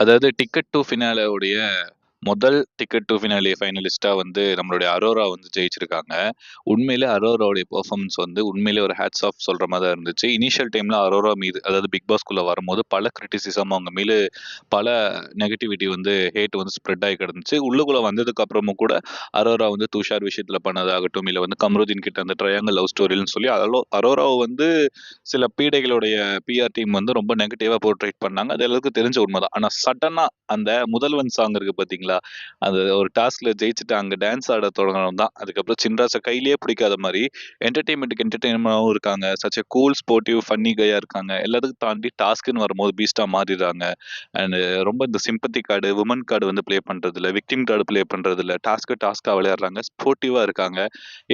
அதாவது ticket to finale உடைய முதல் டிக்கெட் டு ஃபினாலே ஃபைனலிஸ்ட்டா வந்து நம்மளுடைய அரோரா வந்து ஜெயிச்சிருக்காங்க. உண்மையிலே அரோராவுடைய பெர்ஃபார்மன்ஸ் வந்து உண்மையிலே ஒரு ஹேட்ஸ் ஆஃப் சொல்ற மாரி தான் இருந்துச்சு. இனிஷியல் டைம்ல அரோரா மீது, அதாவது பிக் பாஸ்க்குள்ள வரும்போது பல கிரிட்டிசிசம் அவங்க மீது, பல நெகட்டிவிட்டி வந்து ஹேட் வந்து ஸ்ப்ரெட் ஆகி கிடந்துச்சு. உள்ளுக்குள்ள வந்ததுக்கு அப்புறமும் கூட அரோரா வந்து துஷார் விஷயத்துல பண்ணதாகட்டும், இல்ல வந்து கமருதீன் கிட்ட அந்த ட்ரையாங்கிள் லவ் ஸ்டோரின்னு சொல்லி அரோராவை வந்து சில பீடைகளுடைய பிஆர் டீம் வந்து ரொம்ப நெகட்டிவா போர்ட்ரேட் பண்ணாங்க. அது எல்லாருக்கும் தெரிஞ்ச உண்மைதான். ஆனா சடனா அந்த முதல்வன் சாங் இருக்கு பாத்தீங்களா, அது ஒரு டாஸ்க்ல ஜெயிச்சுட்டு அங்க டான்ஸ் ஆட தொடங்கணும் தான். அதுக்கப்புறம் சின்ராச கையிலேயே பிடிக்காத மாதிரி என்டர்டைன்மெண்ட்டுக்கு என்டர்டைன்மெண்டாவும் இருக்காங்க. Such a cool sportive funny கையா இருக்காங்க. எல்லாத்துக்கும் தாண்டி டாஸ்க்னு வரும்போது பீஸ்டா மாறிடுறாங்க. அண்ட் ரொம்ப இந்த சிம்பத்தி கார்டு, உமன் கார்டு வந்து ப்ளே பண்றது இல்ல, விக்டிம் கார்டு ப்ளே பண்றது இல்ல, டாஸ்கா விளையாடுறாங்க, ஸ்போர்ட்டிவா இருக்காங்க.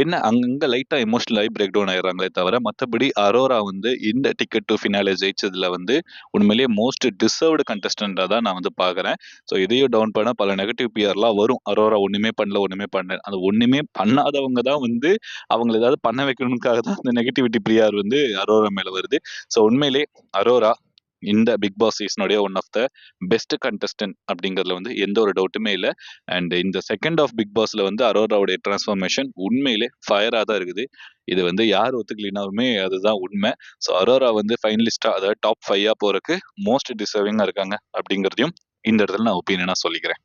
என்ன அங்கங்க லைட்டா எமோஷனலாகி பிரேக் டவுன் ஆயிடுறாங்களே தவிர, மற்றபடி அரோரா வந்து இந்த டிக்கெட் டு ஃபினாலே ஜெயிச்சதுல வந்து உண்மையிலேயே மோஸ்ட் டிசர்வ்டு கண்டஸ்டண்டா தான் நான் வந்து பாக்குறேன். ஸோ இதையும் டவுன் பண்ண பல நெகட்டிவ் பிஆர்லாம் வரும். அரோரா ஒண்ணுமே பண்ணல, ஒண்ணுமே பண்ணல. அந்த ஒண்ணுமே பண்ணாதவங்க தான் வந்து அவங்கள ஏதாவது பண்ண வைக்கணும்னுக்காக தான் அந்த நெகட்டிவிட்டி பிஆர் வந்து அரோரா மேல வருது. ஸோ உண்மையிலே அரோரா இந்த பிக் பாஸ் சீசனுடைய one of the best contestant அப்படிங்கிறதுல வந்து எந்த ஒரு டவுட்டுமே இல்லை. அண்ட் இந்த செகண்ட் ஆஃப் பிக் பாஸ்ல வந்து அரோராவுடைய டிரான்ஸ்ஃபர்மேஷன் உண்மையிலே ஃபயரா தான் இருக்குது. இது வந்து யார் ஒத்துக்கலினாலுமே அதுதான் உண்மை. ஸோ அரோரா வந்து ஃபைனலிஸ்டா, அதாவது டாப் 5 போறதுக்கு மோஸ்ட் டிசர்விங்கா இருக்காங்க அப்படிங்கிறதையும் இந்த இடத்துல நான் ஒப்பீனியனா சொல்லிக்கிறேன்.